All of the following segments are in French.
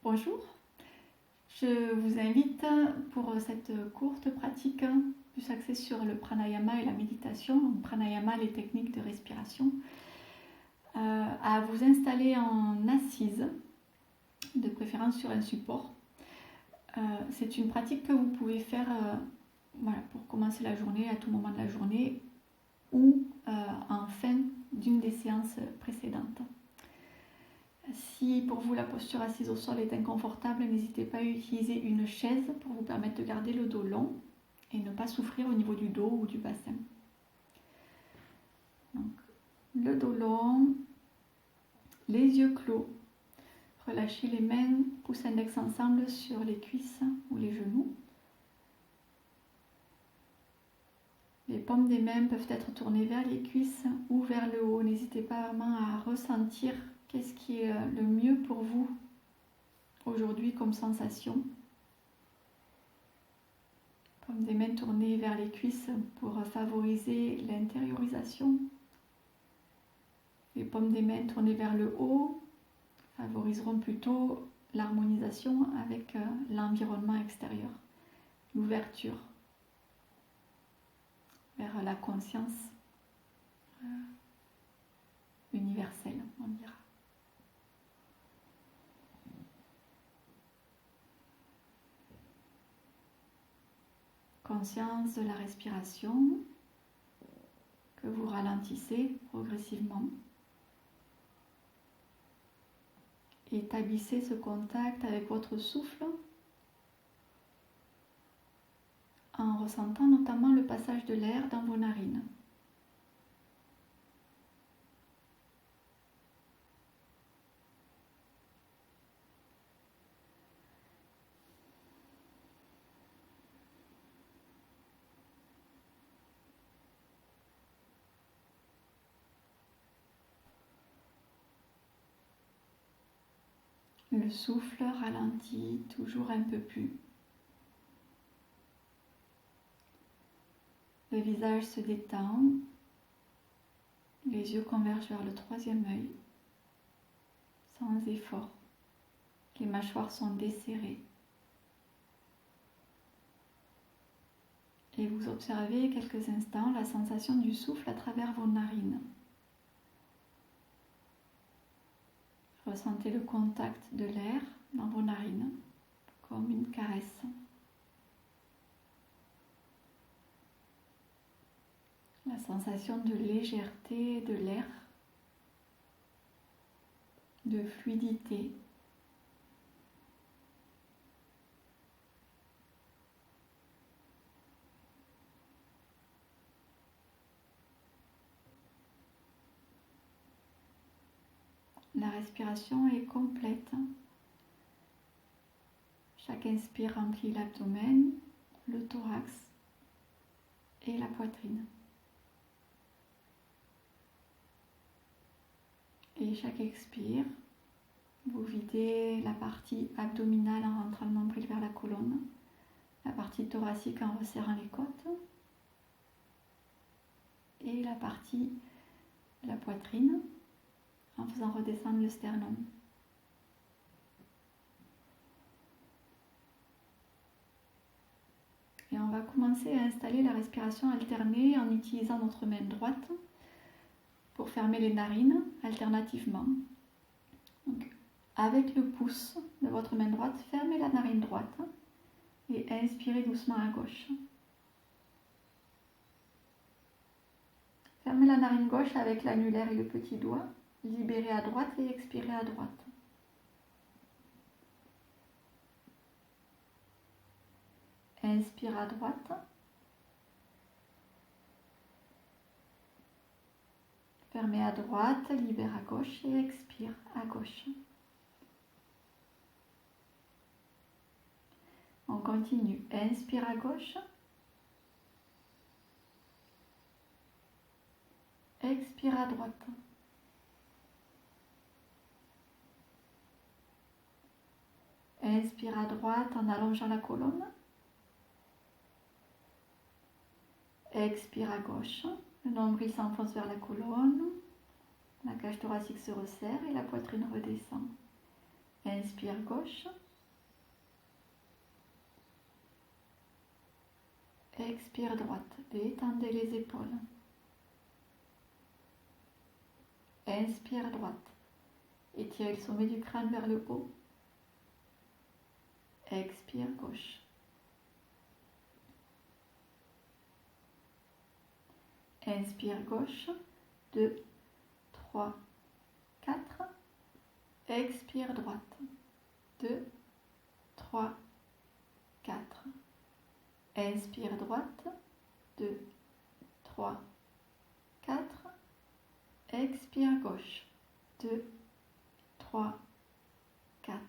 Bonjour, je vous invite pour cette courte pratique plus axée sur le pranayama et la méditation, donc pranayama, les techniques de respiration, à vous installer en assise, de préférence sur un support. C'est une pratique que vous pouvez faire pour commencer la journée, à tout moment de la journée, ou en fin d'une des séances précédentes. Si pour vous la posture assise au sol est inconfortable, n'hésitez pas à utiliser une chaise pour vous permettre de garder le dos long et ne pas souffrir au niveau du dos ou du bassin. Donc, le dos long, les yeux clos, relâchez les mains, pouce index ensemble sur les cuisses ou les genoux. Les paumes des mains peuvent être tournées vers les cuisses ou vers le haut. N'hésitez pas vraiment à ressentir qu'est-ce qui est le mieux pour vous aujourd'hui comme sensation. Paumes des mains tournées vers les cuisses pour favoriser l'intériorisation. Les paumes des mains tournées vers le haut favoriseront plutôt l'harmonisation avec l'environnement extérieur, l'ouverture vers la conscience universelle, on dira. Conscience de la respiration que vous ralentissez progressivement. Établissez ce contact avec votre souffle en ressentant notamment le passage de l'air dans vos narines. Le souffle ralentit toujours un peu plus. Le visage se détend, les yeux convergent vers le troisième œil, sans effort. Les mâchoires sont desserrées. Et vous observez quelques instants la sensation du souffle à travers vos narines. Ressentez le contact de l'air dans vos narines, comme une caresse. La sensation de légèreté de l'air, de fluidité. La respiration est complète. Chaque inspire remplit l'abdomen, le thorax et la poitrine. Et chaque expire, vous videz la partie abdominale en rentrant le nombril vers la colonne, la partie thoracique en resserrant les côtes et la partie de la poitrine en faisant redescendre le sternum. Et on va commencer à installer la respiration alternée en utilisant notre main droite pour fermer les narines alternativement. Donc, avec le pouce de votre main droite, fermez la narine droite et inspirez doucement à gauche. Fermez la narine gauche avec l'annulaire et le petit doigt. Libérez à droite et expirez à droite. Inspire à droite. Fermez à droite, libère à gauche et expire à gauche. On continue. Inspire à gauche. Expire à droite. Inspire à droite en allongeant la colonne. Expire à gauche. Le nombril s'enfonce vers la colonne. La cage thoracique se resserre et la poitrine redescend. Inspire gauche. Expire droite. Détendez les épaules. Inspire droite. Étirez le sommet du crâne vers le haut. Expire gauche. Inspire gauche. 2, 3, 4. Expire droite. 2, 3, 4. Inspire droite. 2, 3, 4. Expire gauche. 2, 3, 4.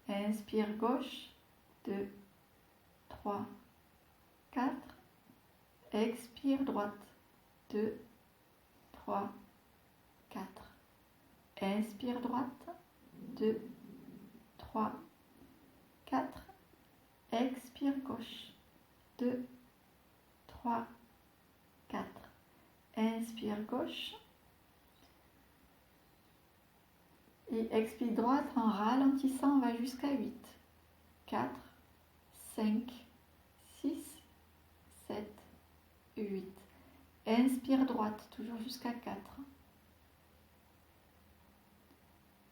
Inspire gauche. 2, 3, 4. Expire droite. 2, 3, 4. Inspire droite. 2, 3, 4. Expire gauche. 2, 3, 4. Inspire gauche. Et expire droite en ralentissant, on va jusqu'à 8. 4, 5, 6, 7, 8. Inspire droite, toujours jusqu'à 4.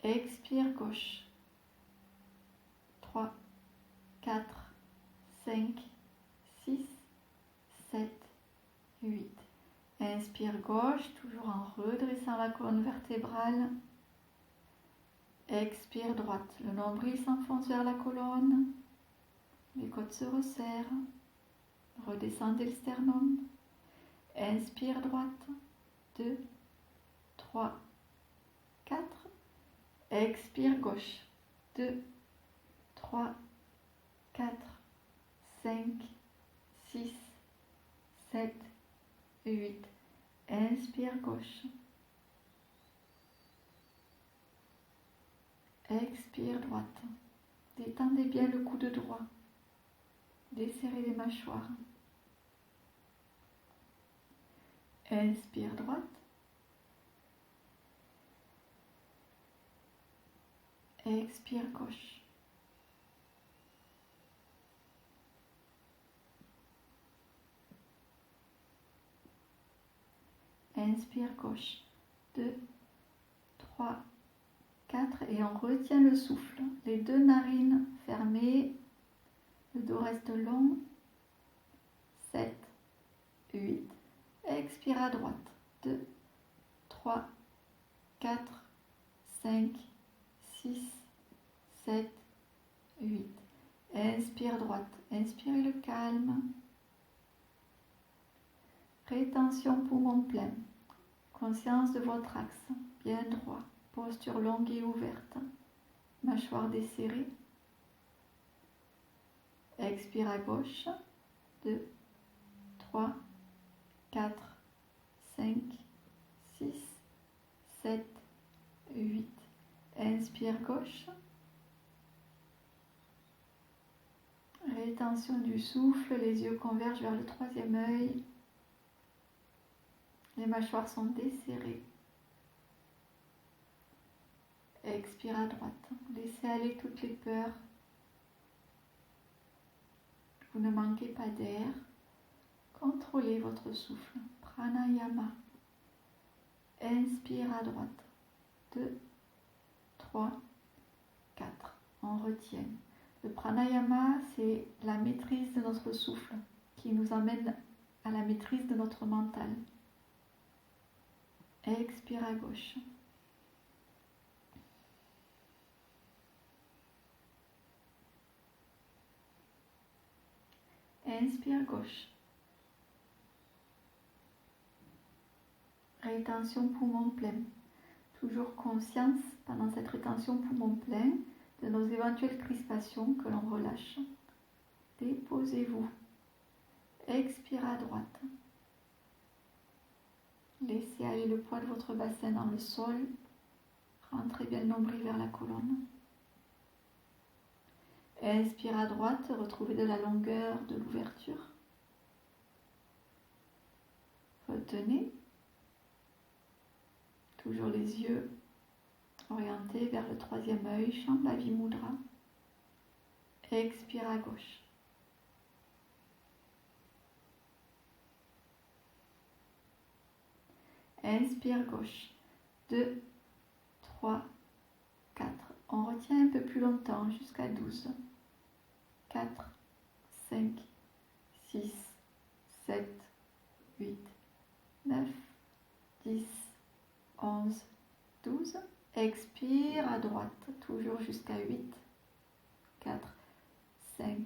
Expire gauche. 3, 4, 5, 6, 7, 8. Inspire gauche, toujours en redressant la colonne vertébrale. Expire droite, le nombril s'enfonce vers la colonne. Les côtes se resserrent. Redescendez le sternum. Inspire droite. 2, 3, 4. Expire gauche. 2, 3, 4, 5, 6, 7, 8. Inspire gauche. Expire droite. Détendez bien le coude droit. Desserrez les mâchoires. Inspire droite. Expire gauche. Inspire gauche. 2, 3, 4 et on retient le souffle. Les deux narines fermées. Le dos reste long. 7, 8. Expire à droite. 2, 3, 4, 5, 6, 7, 8. Inspire droite. Inspirez le calme. Rétention poumon plein. Conscience de votre axe. Bien droit. Posture longue et ouverte. Mâchoire desserrée. Expire à gauche. 2, 3, 4, 5, 6, 7, 8. Inspire gauche. Rétention du souffle. Les yeux convergent vers le troisième œil. Les mâchoires sont desserrées. Expire à droite. Laissez aller toutes les peurs. Vous ne manquez pas d'air. Contrôlez votre souffle. Pranayama. Inspire à droite. 2, 3, 4. On retient. Le pranayama, c'est la maîtrise de notre souffle qui nous amène à la maîtrise de notre mental. Expire à gauche. Inspire gauche. Rétention poumon plein. Toujours conscience pendant cette rétention poumon plein de nos éventuelles crispations que l'on relâche. Déposez-vous. Expire à droite. Laissez aller le poids de votre bassin dans le sol. Rentrez bien le nombril vers la colonne. Inspire à droite, retrouvez de la longueur, de l'ouverture. Retenez. Toujours les yeux Orientez vers le troisième œil, Shambhavi Mudra. Expire à gauche. Inspire gauche. 2, 3, 4. On retient un peu plus longtemps, jusqu'à 12. 4, 5, 6, 7, 8, 9, 10, 11, 12. Expire à droite, toujours jusqu'à 8, 4, 5,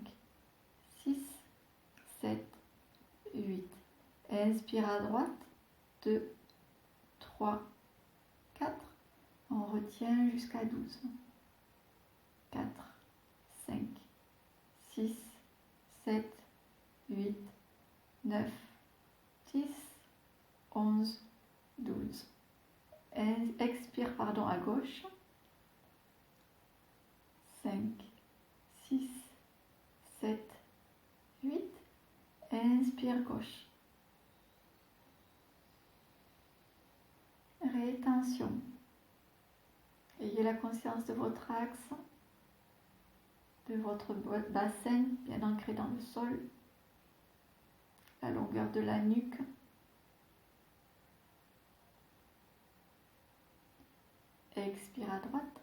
6, 7, 8. Inspire à droite, 2, 3, 4. On retient jusqu'à 12. 4, 5, 6, 7, 8, 9, 10, 11, 12. Expire à gauche. 5, 6, 7, 8. Inspire gauche. Rétention. Ayez la conscience de votre axe, de votre bassin bien ancré dans le sol, la longueur de la nuque. Expire à droite.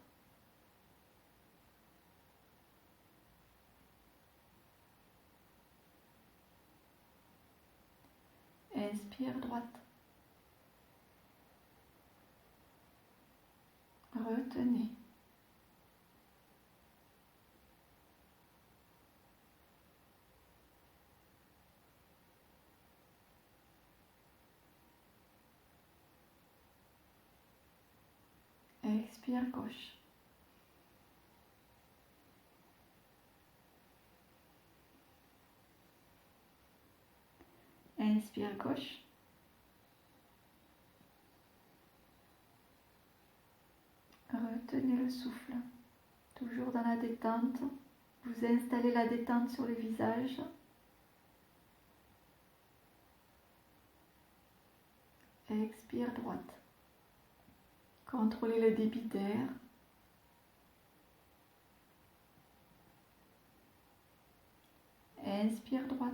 Inspire droite. Retenez. Expire gauche. Inspire gauche. Retenez le souffle. Toujours dans la détente. Vous installez la détente sur le visage. Expire droite. Contrôlez le débit d'air. Inspire droite.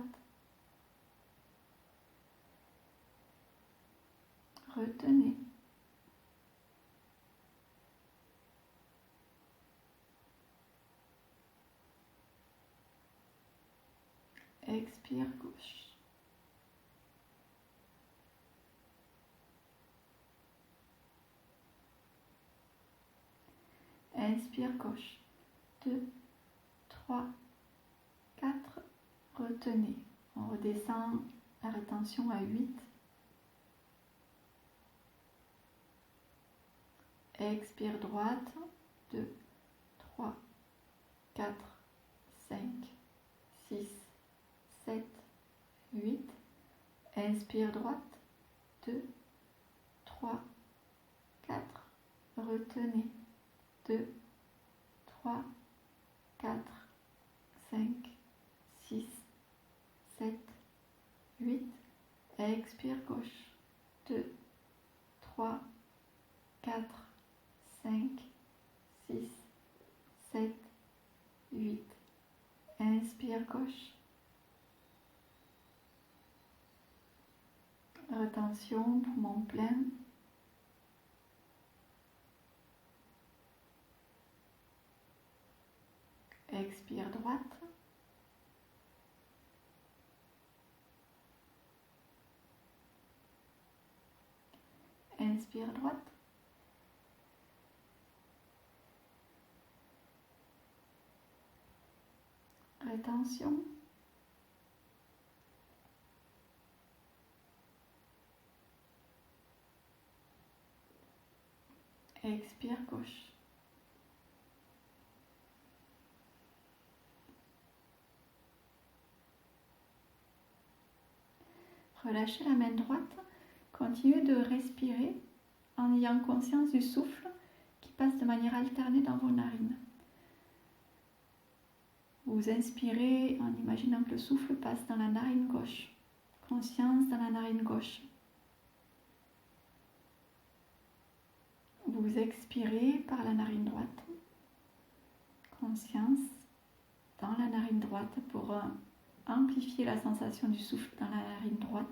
Retenez. Expire gauche. Inspire gauche. 2, 3, 4. Retenez. On redescend la rétention à 8. Expire droite. 2, 3, 4, 5, 6, 7, 8. Inspire droite. 2, 3, 4. Retenez. 2, 3, 4, 5, 6, 7, 8. Expire gauche. 2, 3, 4, 5, 6, 7, 8. Inspire gauche. Retention, poumon plein. Expire droite. Inspire droite. Rétention. Expire gauche. Relâchez la main droite. Continuez de respirer en ayant conscience du souffle qui passe de manière alternée dans vos narines. Vous inspirez en imaginant que le souffle passe dans la narine gauche. Conscience dans la narine gauche. Vous vous expirez par la narine droite. Conscience dans la narine droite pour amplifier la sensation du souffle dans la narine droite.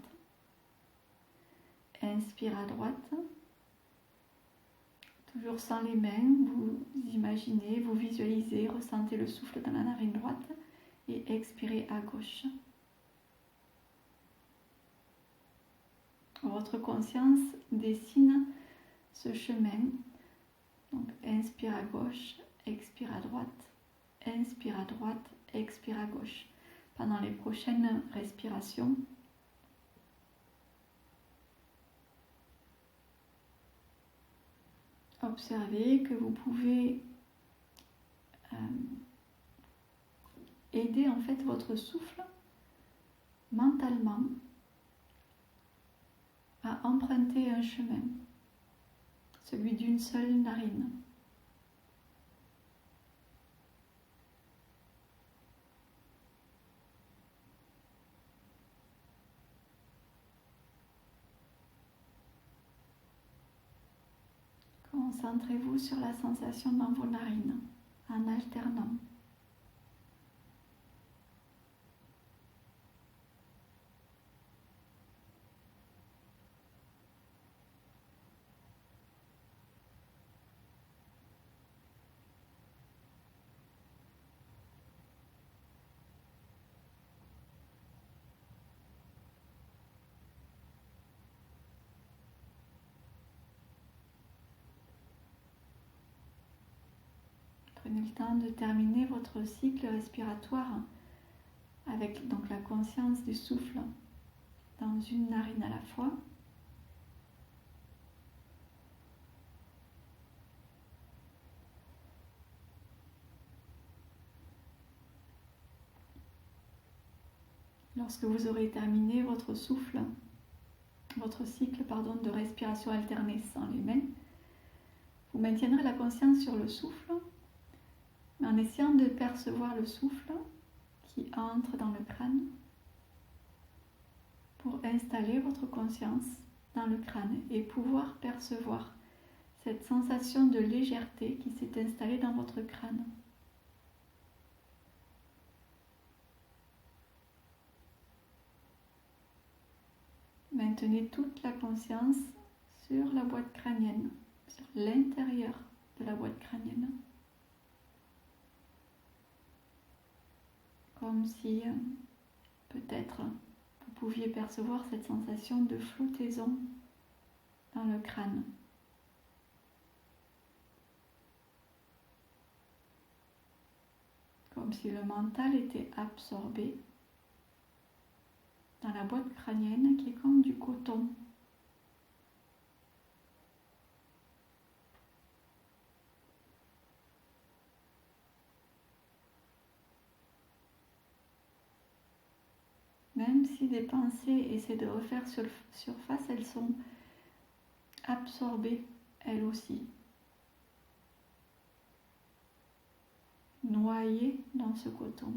Inspire à droite. Toujours sans les mains, vous imaginez, vous visualisez, ressentez le souffle dans la narine droite et expirez à gauche. Votre conscience dessine ce chemin. Donc inspire à gauche, expire à droite, inspire à droite, expire à gauche. Pendant les prochaines respirations, observez que vous pouvez aider en fait votre souffle mentalement à emprunter un chemin, celui d'une seule narine. Concentrez-vous sur la sensation dans vos narines en alternant. Prenez le temps de terminer votre cycle respiratoire avec donc la conscience du souffle dans une narine à la fois. Lorsque vous aurez terminé votre cycle de respiration alternée sans les mains, vous maintiendrez la conscience sur le souffle, mais en essayant de percevoir le souffle qui entre dans le crâne pour installer votre conscience dans le crâne et pouvoir percevoir cette sensation de légèreté qui s'est installée dans votre crâne. Maintenez toute la conscience sur la boîte crânienne, sur l'intérieur de la boîte crânienne. Comme si peut-être vous pouviez percevoir cette sensation de flottaison dans le crâne. Comme si le mental était absorbé dans la boîte crânienne qui est comme du coton. Même si des pensées essaient de refaire surface, elles sont absorbées, elles aussi. Noyées dans ce coton.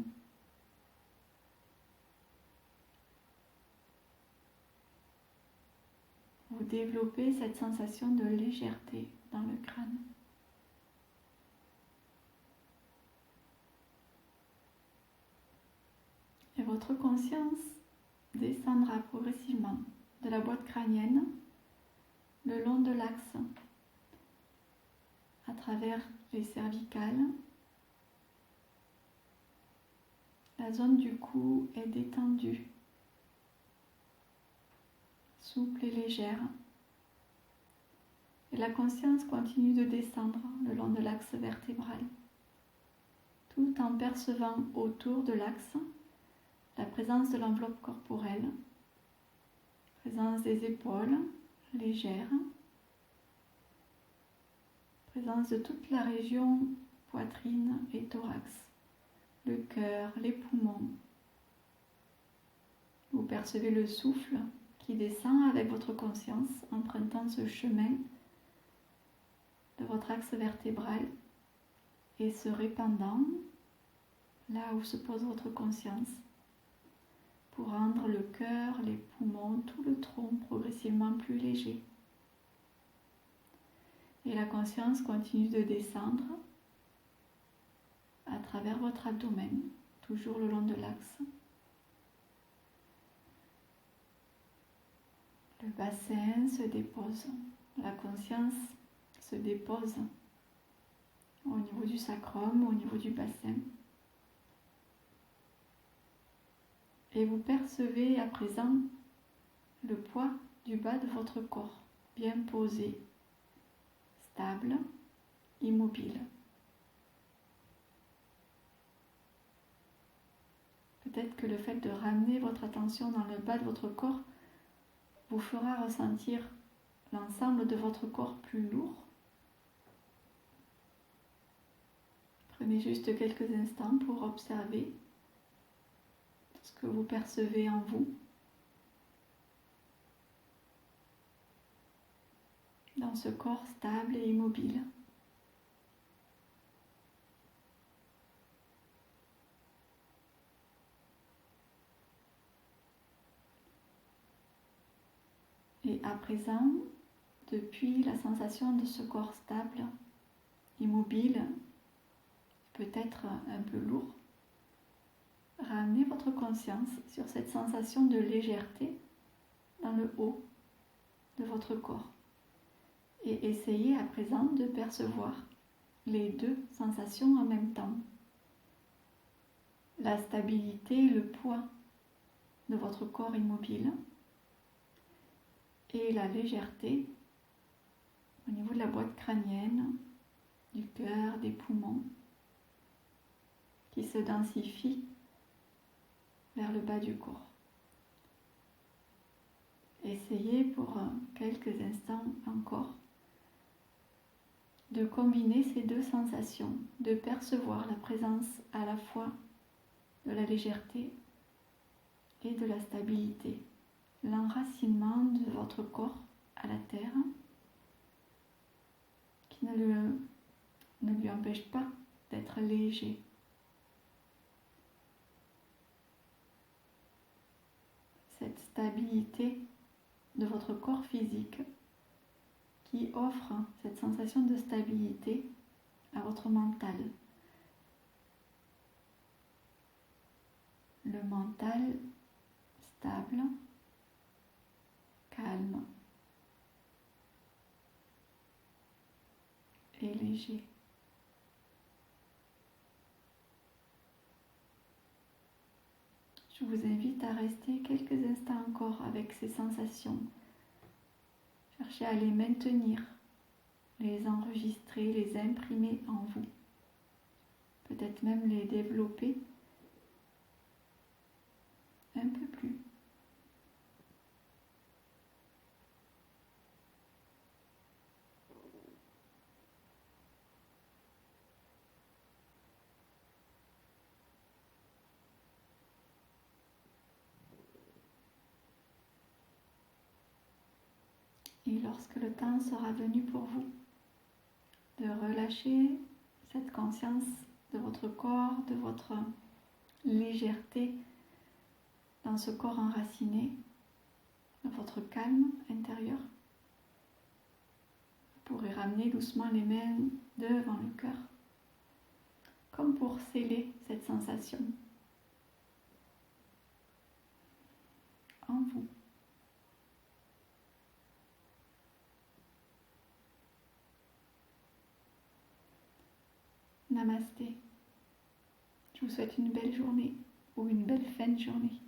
Vous développez cette sensation de légèreté dans le crâne. Et votre conscience descendra progressivement de la boîte crânienne le long de l'axe, à travers les cervicales. La zone du cou est détendue, souple et légère. Et la conscience continue de descendre le long de l'axe vertébral, tout en percevant autour de l'axe la présence de l'enveloppe corporelle, présence des épaules légères, présence de toute la région poitrine et thorax, le cœur, les poumons. Vous percevez le souffle qui descend avec votre conscience, empruntant ce chemin de votre axe vertébral et se répandant là où se pose votre conscience pour rendre le cœur, les poumons, tout le tronc progressivement plus léger. Et Et la conscience continue de descendre à travers votre abdomen, toujours le long de l'axe. Le bassin se dépose, la conscience se dépose au niveau du sacrum, au niveau du bassin. Et vous percevez à présent le poids du bas de votre corps, bien posé, stable, immobile. Peut-être que le fait de ramener votre attention dans le bas de votre corps vous fera ressentir l'ensemble de votre corps plus lourd. Prenez juste quelques instants pour observer ce que vous percevez en vous, dans ce corps stable et immobile. Et à présent, depuis la sensation de ce corps stable, immobile, peut-être un peu lourd, ramenez votre conscience sur cette sensation de légèreté dans le haut de votre corps. Et essayez à présent de percevoir les deux sensations en même temps. La stabilité, le poids de votre corps immobile et la légèreté au niveau de la boîte crânienne, du cœur, des poumons, qui se densifie vers le bas du corps. Essayez pour quelques instants encore de combiner ces deux sensations, de percevoir la présence à la fois de la légèreté et de la stabilité, l'enracinement de votre corps à la terre, qui ne lui empêche pas d'être léger. Cette stabilité de votre corps physique qui offre cette sensation de stabilité à votre mental. Le mental stable, calme et léger. Je vous invite à rester quelques instants encore avec ces sensations. Cherchez à les maintenir, les enregistrer, les imprimer en vous. Peut-être même les développer un peu plus. Et lorsque le temps sera venu pour vous de relâcher cette conscience de votre corps, de votre légèreté dans ce corps enraciné, de votre calme intérieur, vous pourrez ramener doucement les mains devant le cœur, comme pour sceller cette sensation en vous. Namasté. Je vous souhaite une belle journée ou une belle fin de journée.